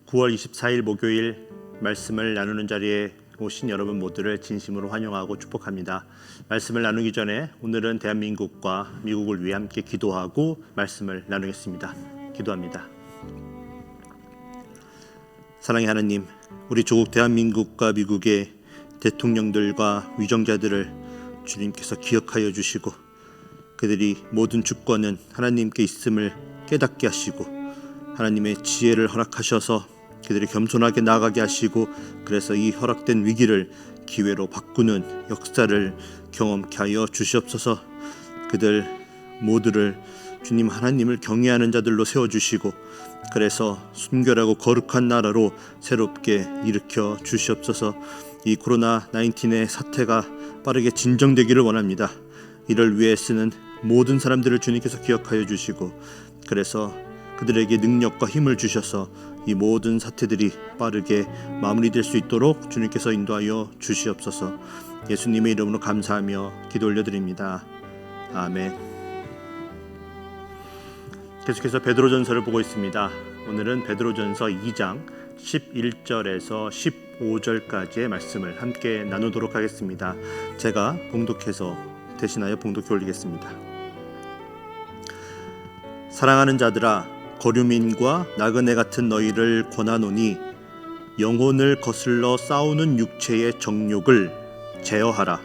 9월 24일 목요일 말씀을 나누는 자리에 오신 여러분 모두를 진심으로 환영하고 축복합니다. 말씀을 나누기 전에 오늘은 대한민국과 미국을 위해 함께 기도하고 말씀을 나누겠습니다. 기도합니다. 사랑의 하나님, 우리 조국 대한민국과 미국의 대통령들과 위정자들을 주님께서 기억하여 주시고 그들이 모든 주권은 하나님께 있음을 깨닫게 하시고 하나님의 지혜를 허락하셔서 그들이 겸손하게 나아가게 하시고 그래서 이 허락된 위기를 기회로 바꾸는 역사를 경험케 하여 주시옵소서. 그들 모두를 주님 하나님을 경외하는 자들로 세워주시고 그래서 순결하고 거룩한 나라로 새롭게 일으켜 주시옵소서. 이 코로나 19의 사태가 빠르게 진정되기를 원합니다. 이를 위해 쓰는 모든 사람들을 주님께서 기억하여 주시고 그래서 그들에게 능력과 힘을 주셔서 이 모든 사태들이 빠르게 마무리될 수 있도록 주님께서 인도하여 주시옵소서. 예수님의 이름으로 감사하며 기도 올려드립니다. 아멘. 계속해서 베드로전서를 보고 있습니다. 오늘은 베드로전서 2장 11절에서 15절까지의 말씀을 함께 나누도록 하겠습니다. 제가 봉독해서 대신하여 봉독해 올리겠습니다. 사랑하는 자들아, 거류민과 나그네 같은 너희를 권하노니 영혼을 거슬러 싸우는 육체의 정욕을 제어하라.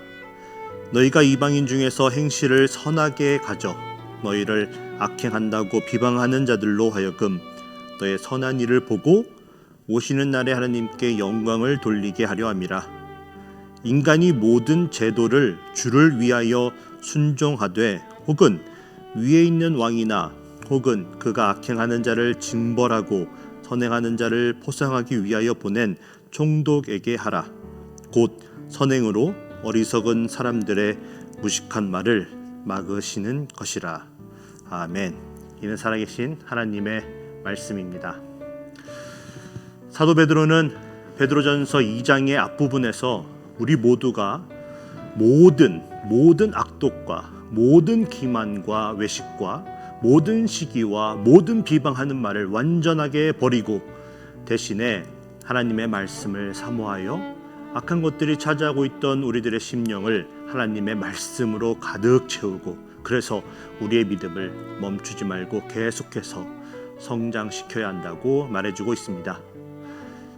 너희가 이방인 중에서 행실을 선하게 가져 너희를 악행한다고 비방하는 자들로 하여금 너의 선한 일을 보고 오시는 날에 하나님께 영광을 돌리게 하려 함이라. 인간이 모든 제도를 주를 위하여 순종하되 혹은 위에 있는 왕이나 혹은 그가 악행하는 자를 징벌하고 선행하는 자를 포상하기 위하여 보낸 총독에게 하라. 곧 선행으로 어리석은 사람들의 무식한 말을 막으시는 것이라. 아멘. 이는 살아계신 하나님의 말씀입니다. 사도 베드로는 베드로전서 2장의 앞부분에서 우리 모두가 모든 악독과 모든 기만과 외식과 모든 시기와 모든 비방하는 말을 완전하게 버리고 대신에 하나님의 말씀을 사모하여 악한 것들이 차지하고 있던 우리들의 심령을 하나님의 말씀으로 가득 채우고 그래서 우리의 믿음을 멈추지 말고 계속해서 성장시켜야 한다고 말해주고 있습니다.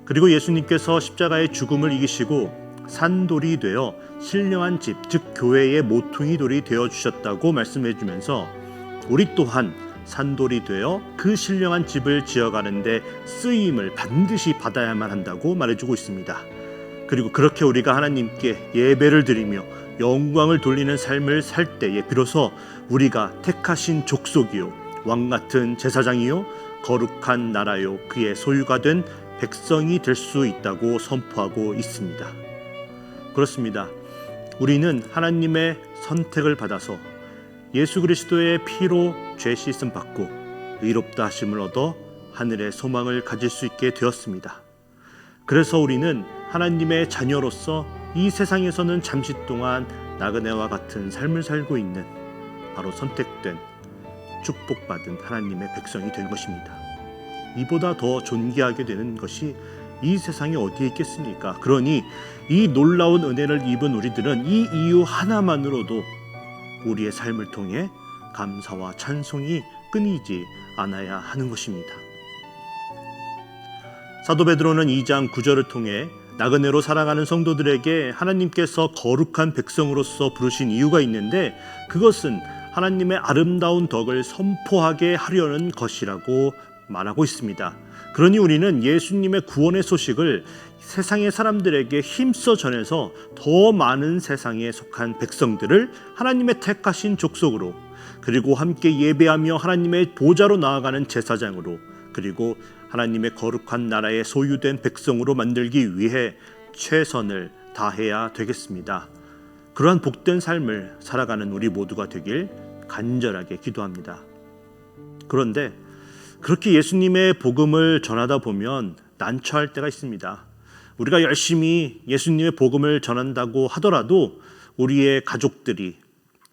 그리고 예수님께서 십자가의 죽음을 이기시고 산돌이 되어 신령한 집, 즉 교회의 모퉁이 돌이 되어 주셨다고 말씀해 주면서 우리 또한 산돌이 되어 그 신령한 집을 지어가는데 쓰임을 반드시 받아야만 한다고 말해주고 있습니다. 그리고 그렇게 우리가 하나님께 예배를 드리며 영광을 돌리는 삶을 살 때에 비로소 우리가 택하신 족속이요 왕같은 제사장이요 거룩한 나라요 그의 소유가 된 백성이 될 수 있다고 선포하고 있습니다. 그렇습니다. 우리는 하나님의 선택을 받아서 예수 그리스도의 피로 죄 씻음 받고 의롭다 하심을 얻어 하늘의 소망을 가질 수 있게 되었습니다. 그래서 우리는 하나님의 자녀로서 이 세상에서는 잠시 동안 나그네와 같은 삶을 살고 있는 바로 선택된 축복받은 하나님의 백성이 된 것입니다. 이보다 더 존귀하게 되는 것이 이 세상에 어디에 있겠습니까? 그러니 이 놀라운 은혜를 입은 우리들은 이 이유 하나만으로도 우리의 삶을 통해 감사와 찬송이 끊이지 않아야 하는 것입니다. 사도 베드로는 2장 9절을 통해 나그네로 살아가는 성도들에게 하나님께서 거룩한 백성으로서 부르신 이유가 있는데 그것은 하나님의 아름다운 덕을 선포하게 하려는 것이라고 말하고 있습니다. 그러니 우리는 예수님의 구원의 소식을 세상의 사람들에게 힘써 전해서 더 많은 세상에 속한 백성들을 하나님의 택하신 족속으로 그리고 함께 예배하며 하나님의 보좌로 나아가는 제사장으로 그리고 하나님의 거룩한 나라의 소유된 백성으로 만들기 위해 최선을 다해야 되겠습니다. 그러한 복된 삶을 살아가는 우리 모두가 되길 간절하게 기도합니다. 그런데 그렇게 예수님의 복음을 전하다 보면 난처할 때가 있습니다. 우리가 열심히 예수님의 복음을 전한다고 하더라도 우리의 가족들이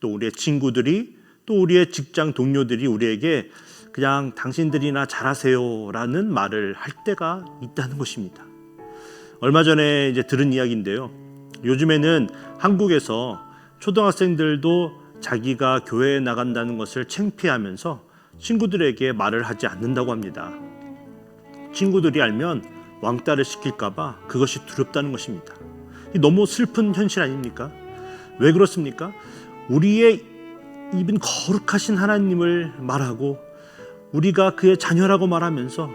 또 우리의 친구들이 또 우리의 직장 동료들이 우리에게 그냥 당신들이나 잘하세요라는 말을 할 때가 있다는 것입니다. 얼마 전에 이제 들은 이야기인데요. 요즘에는 한국에서 초등학생들도 자기가 교회에 나간다는 것을 창피하면서 친구들에게 말을 하지 않는다고 합니다. 친구들이 알면 왕따를 시킬까봐 그것이 두렵다는 것입니다. 너무 슬픈 현실 아닙니까? 왜 그렇습니까? 우리의 입은 거룩하신 하나님을 말하고 우리가 그의 자녀라고 말하면서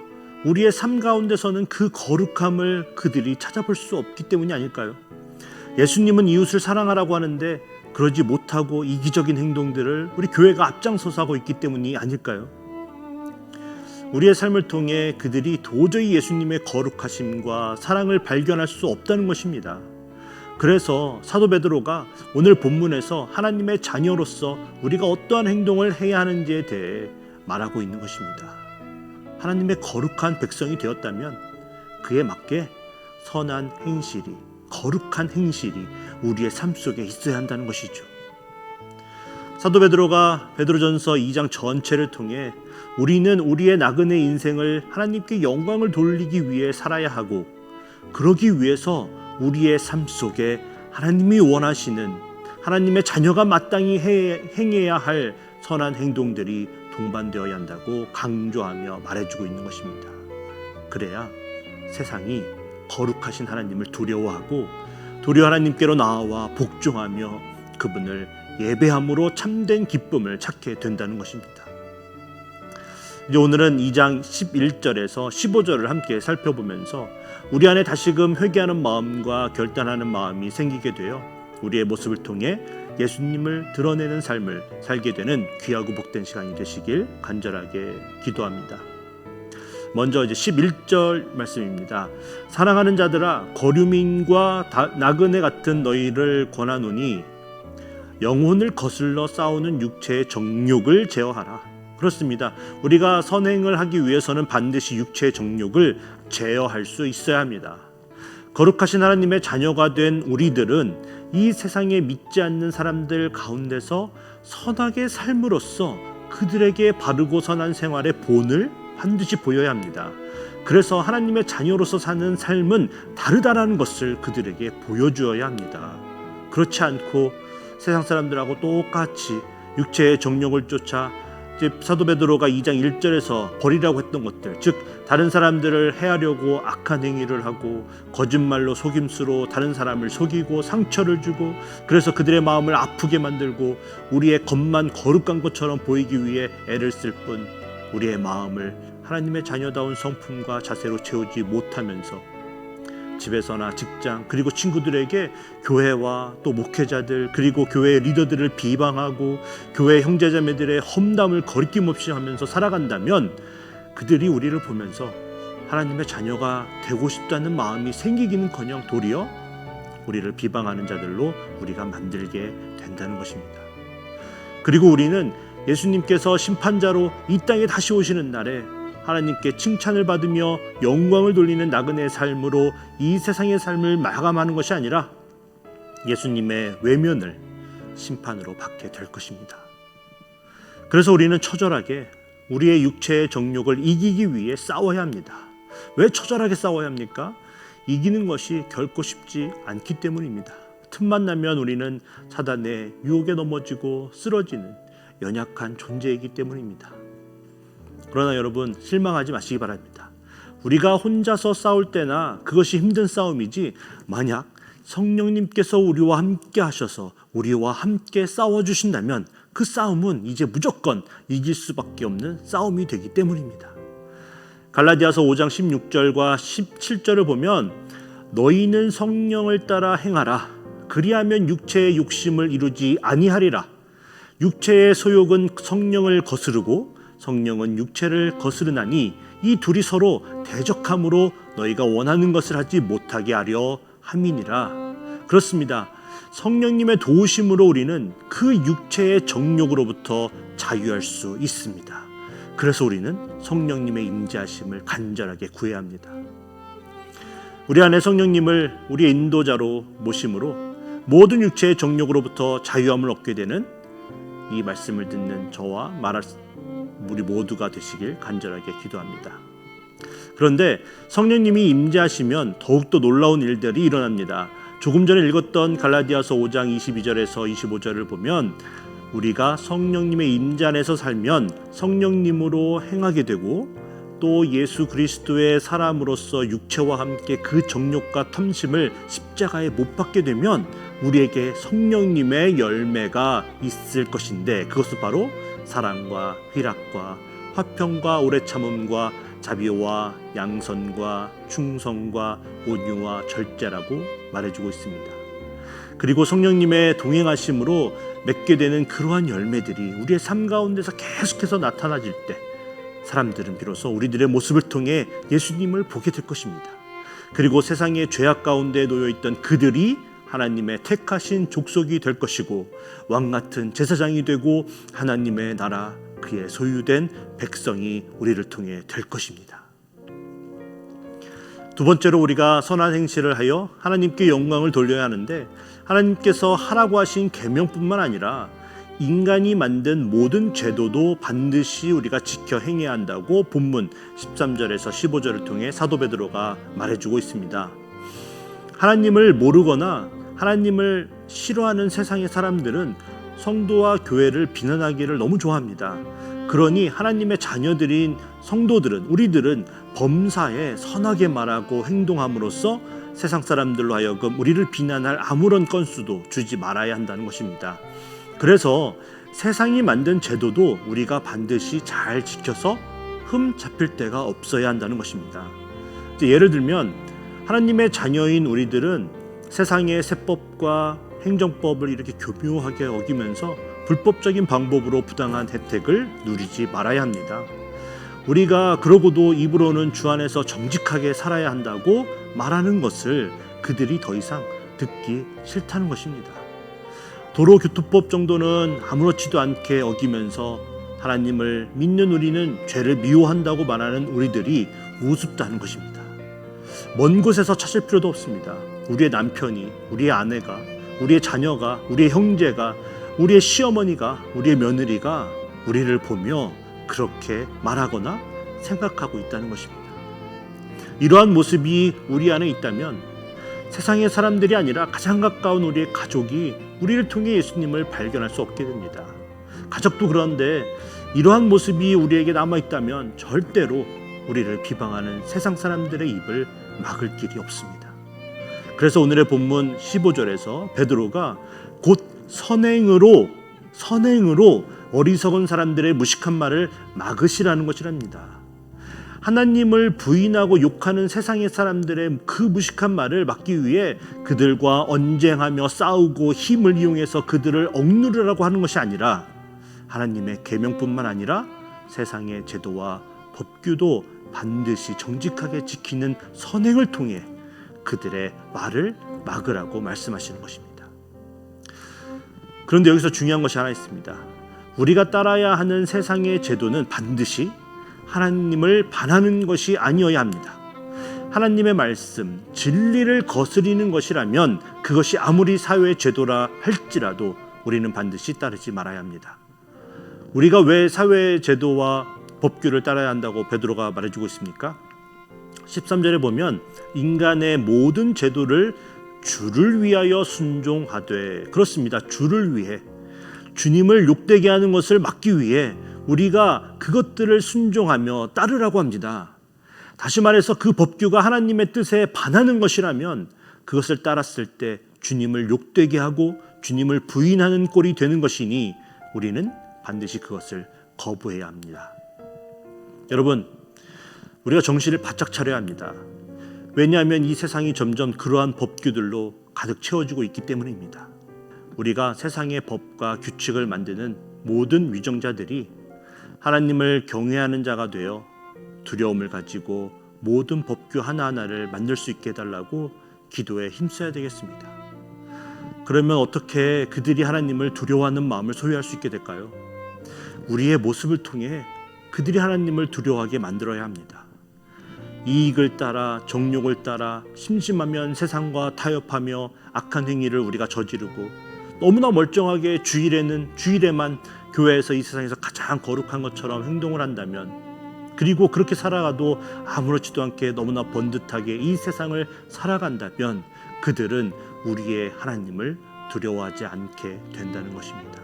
우리의 삶 가운데서는 그 거룩함을 그들이 찾아볼 수 없기 때문이 아닐까요? 예수님은 이웃을 사랑하라고 하는데 그러지 못하고 이기적인 행동들을 우리 교회가 앞장서서 하고 있기 때문이 아닐까요? 우리의 삶을 통해 그들이 도저히 예수님의 거룩하심과 사랑을 발견할 수 없다는 것입니다. 그래서 사도 베드로가 오늘 본문에서 하나님의 자녀로서 우리가 어떠한 행동을 해야 하는지에 대해 말하고 있는 것입니다. 하나님의 거룩한 백성이 되었다면 그에 맞게 선한 행실이, 거룩한 행실이 우리의 삶 속에 있어야 한다는 것이죠. 사도 베드로가 베드로전서 2장 전체를 통해 우리는 우리의 나그네 인생을 하나님께 영광을 돌리기 위해 살아야 하고 그러기 위해서 우리의 삶 속에 하나님이 원하시는 하나님의 자녀가 마땅히 행해야 할 선한 행동들이 동반되어야 한다고 강조하며 말해주고 있는 것입니다. 그래야 세상이 거룩하신 하나님을 두려워하고 도리어 하나님께로 나아와 복종하며 그분을 예배함으로 참된 기쁨을 찾게 된다는 것입니다. 이제 오늘은 2장 11절에서 15절을 함께 살펴보면서 우리 안에 다시금 회개하는 마음과 결단하는 마음이 생기게 되어 우리의 모습을 통해 예수님을 드러내는 삶을 살게 되는 귀하고 복된 시간이 되시길 간절하게 기도합니다. 먼저 이제 11절 말씀입니다. 사랑하는 자들아 거류민과 나그네 같은 너희를 권하노니 영혼을 거슬러 싸우는 육체의 정욕을 제어하라. 그렇습니다. 우리가 선행을 하기 위해서는 반드시 육체의 정욕을 제어할 수 있어야 합니다. 거룩하신 하나님의 자녀가 된 우리들은 이 세상에 믿지 않는 사람들 가운데서 선하게 삶으로써 그들에게 바르고 선한 생활의 본을 반드시 보여야 합니다. 그래서 하나님의 자녀로서 사는 삶은 다르다라는 것을 그들에게 보여주어야 합니다. 그렇지 않고 세상 사람들하고 똑같이 육체의 정욕을 쫓아 사도 베드로가 2장 1절에서 버리라고 했던 것들, 즉 다른 사람들을 해하려고 악한 행위를 하고 거짓말로 속임수로 다른 사람을 속이고 상처를 주고 그래서 그들의 마음을 아프게 만들고 우리의 겉만 거룩한 것처럼 보이기 위해 애를 쓸 뿐 우리의 마음을 하나님의 자녀다운 성품과 자세로 채우지 못하면서 집에서나 직장 그리고 친구들에게 교회와 또 목회자들 그리고 교회의 리더들을 비방하고 교회 형제자매들의 험담을 거리낌없이 하면서 살아간다면 그들이 우리를 보면서 하나님의 자녀가 되고 싶다는 마음이 생기기는커녕 도리어 우리를 비방하는 자들로 우리가 만들게 된다는 것입니다. 그리고 우리는 예수님께서 심판자로 이 땅에 다시 오시는 날에 하나님께 칭찬을 받으며 영광을 돌리는 나그네의 삶으로 이 세상의 삶을 마감하는 것이 아니라 예수님의 외면을 심판으로 받게 될 것입니다. 그래서 우리는 처절하게 우리의 육체의 정욕을 이기기 위해 싸워야 합니다. 왜 처절하게 싸워야 합니까? 이기는 것이 결코 쉽지 않기 때문입니다. 틈만 나면 우리는 사단의 유혹에 넘어지고 쓰러지는 연약한 존재이기 때문입니다. 그러나 여러분 실망하지 마시기 바랍니다. 우리가 혼자서 싸울 때나 그것이 힘든 싸움이지 만약 성령님께서 우리와 함께 하셔서 우리와 함께 싸워주신다면 그 싸움은 이제 무조건 이길 수밖에 없는 싸움이 되기 때문입니다. 갈라디아서 5장 16절과 17절을 보면 너희는 성령을 따라 행하라. 그리하면 육체의 욕심을 이루지 아니하리라. 육체의 소욕은 성령을 거스르고 성령은 육체를 거스르나니 이 둘이 서로 대적함으로 너희가 원하는 것을 하지 못하게 하려 함이니라. 그렇습니다. 성령님의 도우심으로 우리는 그 육체의 정욕으로부터 자유할 수 있습니다. 그래서 우리는 성령님의 임재하심을 간절하게 구해야 합니다. 우리 안에 성령님을 우리의 인도자로 모심으로 모든 육체의 정욕으로부터 자유함을 얻게 되는 이 말씀을 듣는 저와 말할 우리 모두가 되시길 간절하게 기도합니다. 그런데 성령님이 임재하시면 더욱더 놀라운 일들이 일어납니다. 조금 전에 읽었던 갈라디아서 5장 22절에서 25절을 보면 우리가 성령님의 임재 안에서 살면 성령님으로 행하게 되고 또 예수 그리스도의 사람으로서 육체와 함께 그 정욕과 탐심을 십자가에 못 박게 되면 우리에게 성령님의 열매가 있을 것인데 그것은 바로 사랑과 희락과 화평과 오래 참음과 자비와 양선과 충성과 온유와 절제라고 말해주고 있습니다. 그리고 성령님의 동행하심으로 맺게 되는 그러한 열매들이 우리의 삶 가운데서 계속해서 나타나질 때 사람들은 비로소 우리들의 모습을 통해 예수님을 보게 될 것입니다. 그리고 세상의 죄악 가운데 놓여있던 그들이 하나님의 택하신 족속이 될 것이고 왕같은 제사장이 되고 하나님의 나라 그의 소유된 백성이 우리를 통해 될 것입니다. 두 번째로 우리가 선한 행실을 하여 하나님께 영광을 돌려야 하는데 하나님께서 하라고 하신 계명뿐만 아니라 인간이 만든 모든 제도도 반드시 우리가 지켜 행해야 한다고 본문 13절에서 15절을 통해 사도 베드로가 말해주고 있습니다. 하나님을 모르거나 하나님을 싫어하는 세상의 사람들은 성도와 교회를 비난하기를 너무 좋아합니다. 그러니 하나님의 자녀들인 성도들은 우리들은 범사에 선하게 말하고 행동함으로써 세상 사람들로 하여금 우리를 비난할 아무런 건수도 주지 말아야 한다는 것입니다. 그래서 세상이 만든 제도도 우리가 반드시 잘 지켜서 흠 잡힐 데가 없어야 한다는 것입니다. 예를 들면 하나님의 자녀인 우리들은 세상의 세법과 행정법을 이렇게 교묘하게 어기면서 불법적인 방법으로 부당한 혜택을 누리지 말아야 합니다. 우리가 그러고도 입으로는 주 안에서 정직하게 살아야 한다고 말하는 것을 그들이 더 이상 듣기 싫다는 것입니다. 도로교통법 정도는 아무렇지도 않게 어기면서 하나님을 믿는 우리는 죄를 미워한다고 말하는 우리들이 우습다는 것입니다. 먼 곳에서 찾을 필요도 없습니다. 우리의 남편이, 우리의 아내가, 우리의 자녀가, 우리의 형제가, 우리의 시어머니가, 우리의 며느리가 우리를 보며 그렇게 말하거나 생각하고 있다는 것입니다. 이러한 모습이 우리 안에 있다면 세상의 사람들이 아니라 가장 가까운 우리의 가족이 우리를 통해 예수님을 발견할 수 없게 됩니다. 가족도 그런데 이러한 모습이 우리에게 남아있다면 절대로 우리를 비방하는 세상 사람들의 입을 막을 길이 없습니다. 그래서 오늘의 본문 15절에서 베드로가 곧 선행으로 어리석은 사람들의 무식한 말을 막으시라는 것이랍니다. 하나님을 부인하고 욕하는 세상의 사람들의 그 무식한 말을 막기 위해 그들과 언쟁하며 싸우고 힘을 이용해서 그들을 억누르라고 하는 것이 아니라 하나님의 계명뿐만 아니라 세상의 제도와 법규도 반드시 정직하게 지키는 선행을 통해 그들의 말을 막으라고 말씀하시는 것입니다. 그런데 여기서 중요한 것이 하나 있습니다. 우리가 따라야 하는 세상의 제도는 반드시 하나님을 반하는 것이 아니어야 합니다. 하나님의 말씀, 진리를 거스리는 것이라면 그것이 아무리 사회의 제도라 할지라도 우리는 반드시 따르지 말아야 합니다. 우리가 왜 사회의 제도와 법규를 따라야 한다고 베드로가 말해주고 있습니까? 13절에 보면 인간의 모든 제도를 주를 위하여 순종하되, 그렇습니다. 주를 위해, 주님을 욕되게 하는 것을 막기 위해 우리가 그것들을 순종하며 따르라고 합니다. 다시 말해서 그 법규가 하나님의 뜻에 반하는 것이라면 그것을 따랐을 때 주님을 욕되게 하고 주님을 부인하는 꼴이 되는 것이니 우리는 반드시 그것을 거부해야 합니다. 여러분, 우리가 정신을 바짝 차려야 합니다. 왜냐하면 이 세상이 점점 그러한 법규들로 가득 채워지고 있기 때문입니다. 우리가 세상의 법과 규칙을 만드는 모든 위정자들이 하나님을 경외하는 자가 되어 두려움을 가지고 모든 법규 하나하나를 만들 수 있게 해달라고 기도에 힘써야 되겠습니다. 그러면 어떻게 그들이 하나님을 두려워하는 마음을 소유할 수 있게 될까요? 우리의 모습을 통해 그들이 하나님을 두려워하게 만들어야 합니다. 이익을 따라, 정욕을 따라 심심하면 세상과 타협하며 악한 행위를 우리가 저지르고 너무나 멀쩡하게 주일에만 교회에서 이 세상에서 가장 거룩한 것처럼 행동을 한다면, 그리고 그렇게 살아가도 아무렇지도 않게 너무나 번듯하게 이 세상을 살아간다면 그들은 우리의 하나님을 두려워하지 않게 된다는 것입니다.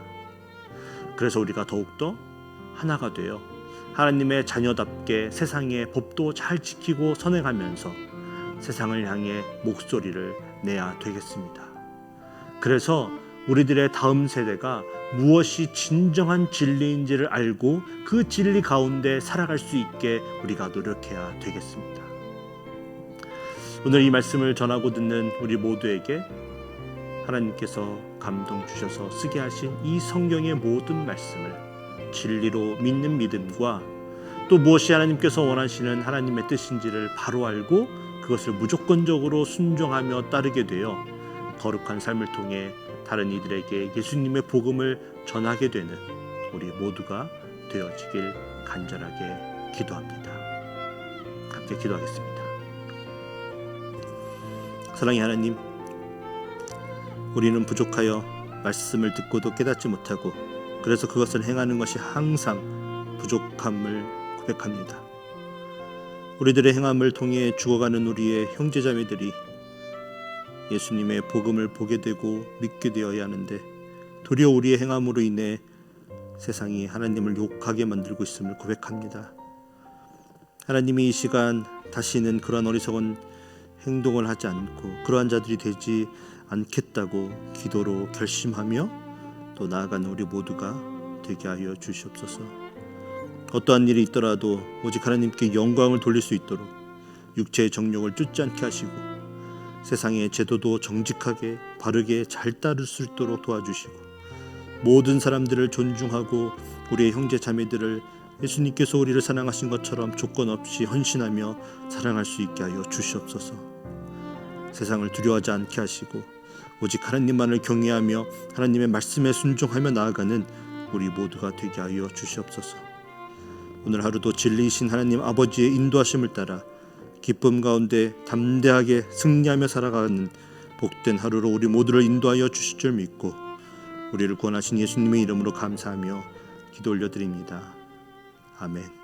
그래서 우리가 더욱더 하나가 되어 하나님의 자녀답게 세상의 법도 잘 지키고 선행하면서 세상을 향해 목소리를 내야 되겠습니다. 그래서 우리들의 다음 세대가 무엇이 진정한 진리인지를 알고 그 진리 가운데 살아갈 수 있게 우리가 노력해야 되겠습니다. 오늘 이 말씀을 전하고 듣는 우리 모두에게 하나님께서 감동 주셔서 쓰게 하신 이 성경의 모든 말씀을 진리로 믿는 믿음과 또 무엇이 하나님께서 원하시는 하나님의 뜻인지를 바로 알고 그것을 무조건적으로 순종하며 따르게 되어 거룩한 삶을 통해 다른 이들에게 예수님의 복음을 전하게 되는 우리 모두가 되어지길 간절하게 기도합니다. 함께 기도하겠습니다. 사랑의 하나님, 우리는 부족하여 말씀을 듣고도 깨닫지 못하고 그래서 그것을 행하는 것이 항상 부족함을 고백합니다. 우리들의 행함을 통해 죽어가는 우리의 형제자매들이 예수님의 복음을 보게 되고 믿게 되어야 하는데 도리어 우리의 행함으로 인해 세상이 하나님을 욕하게 만들고 있음을 고백합니다. 하나님이 이 시간 다시는 그러한 어리석은 행동을 하지 않고 그러한 자들이 되지 않겠다고 기도로 결심하며 또 나아가는 우리 모두가 되게 하여 주시옵소서. 어떠한 일이 있더라도 오직 하나님께 영광을 돌릴 수 있도록 육체의 정욕을 쫓지 않게 하시고 세상의 제도도 정직하게 바르게 잘 따를 수 있도록 도와주시고 모든 사람들을 존중하고 우리의 형제 자매들을 예수님께서 우리를 사랑하신 것처럼 조건 없이 헌신하며 사랑할 수 있게 하여 주시옵소서. 세상을 두려워하지 않게 하시고 오직 하나님만을 경외하며 하나님의 말씀에 순종하며 나아가는 우리 모두가 되게 하여 주시옵소서. 오늘 하루도 진리이신 하나님 아버지의 인도하심을 따라 기쁨 가운데 담대하게 승리하며 살아가는 복된 하루로 우리 모두를 인도하여 주실 줄 믿고 우리를 구원하신 예수님의 이름으로 감사하며 기도 올려드립니다. 아멘.